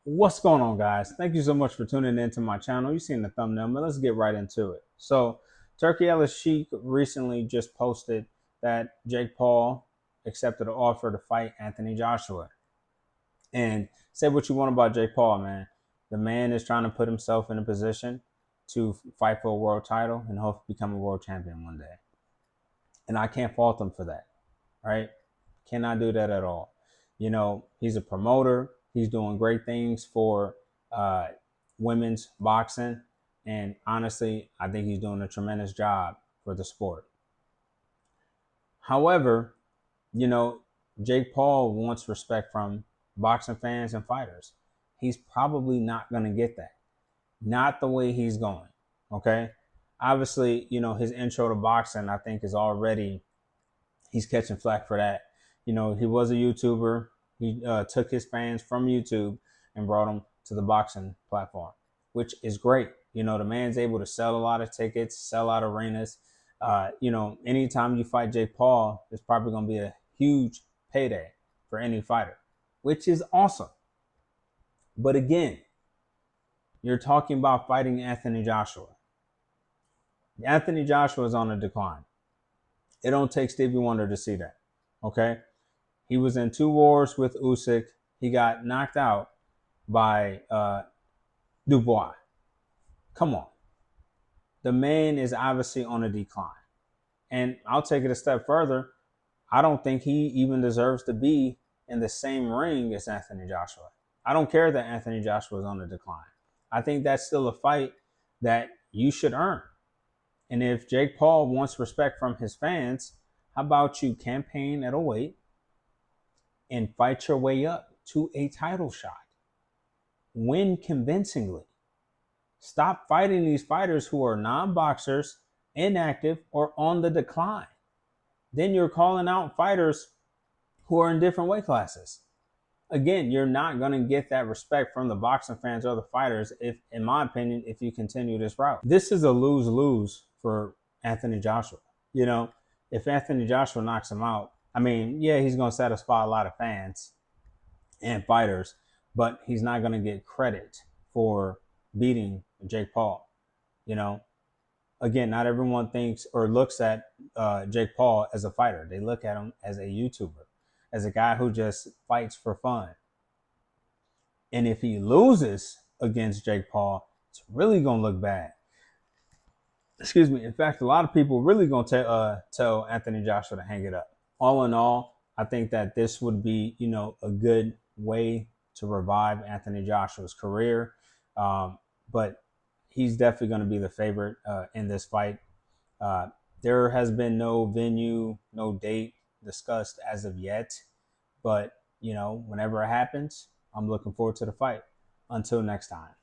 What's going on, guys? Thank you so much for tuning into my channel. You've seen the thumbnail, but let's get right into it. So, Turkey Ellis Sheik recently just posted that Jake Paul accepted an offer to fight Anthony Joshua. And say what you want about Jake Paul, man. The man is trying to put himself in a position to fight for a world title and hope to become a world champion one day. And I can't fault him for that, right? Cannot do that at all. He's a promoter. He's doing great things for uh, women's boxing. And honestly, I think he's doing a tremendous job for the sport. However, you know, Jake Paul wants respect from boxing fans and fighters. He's probably not going to get that. Not the way he's going. Okay. Obviously, his intro to boxing, I think, is already, he's catching flack for that. He was a YouTuber. He took his fans from YouTube and brought them to the boxing platform, which is great. The man's able to sell a lot of tickets, sell out arenas. Anytime you fight Jake Paul, it's probably going to be a huge payday for any fighter, which is awesome. But again, you're talking about fighting Anthony Joshua. Anthony Joshua is on a decline. It don't take Stevie Wonder to see that. Okay? He was in 2 wars with Usyk. He got knocked out by Dubois. Come on. The man is obviously on a decline. And I'll take it a step further. I don't think he even deserves to be in the same ring as Anthony Joshua. I don't care that Anthony Joshua is on a decline. I think that's still a fight that you should earn. And if Jake Paul wants respect from his fans, how about you campaign at a weight and fight your way up to a title shot? Win convincingly. Stop fighting these fighters who are non-boxers, inactive, or on the decline. Then you're calling out fighters who are in different weight classes. Again, you're not going to get that respect from the boxing fans or the fighters, if, in my opinion, if you continue this route. This is a lose-lose for Anthony Joshua. If Anthony Joshua knocks him out, yeah, he's going to satisfy a lot of fans and fighters, but he's not going to get credit for beating Jake Paul. Again, not everyone thinks or looks at Jake Paul as a fighter. They look at him as a YouTuber, as a guy who just fights for fun. And if he loses against Jake Paul, it's really going to look bad. Excuse me. In fact, a lot of people really going to tell Anthony Joshua to hang it up. All in all, I think that this would be, a good way to revive Anthony Joshua's career. But he's definitely going to be the favorite in this fight. There has been no venue, no date discussed as of yet. But, whenever it happens, I'm looking forward to the fight. Until next time.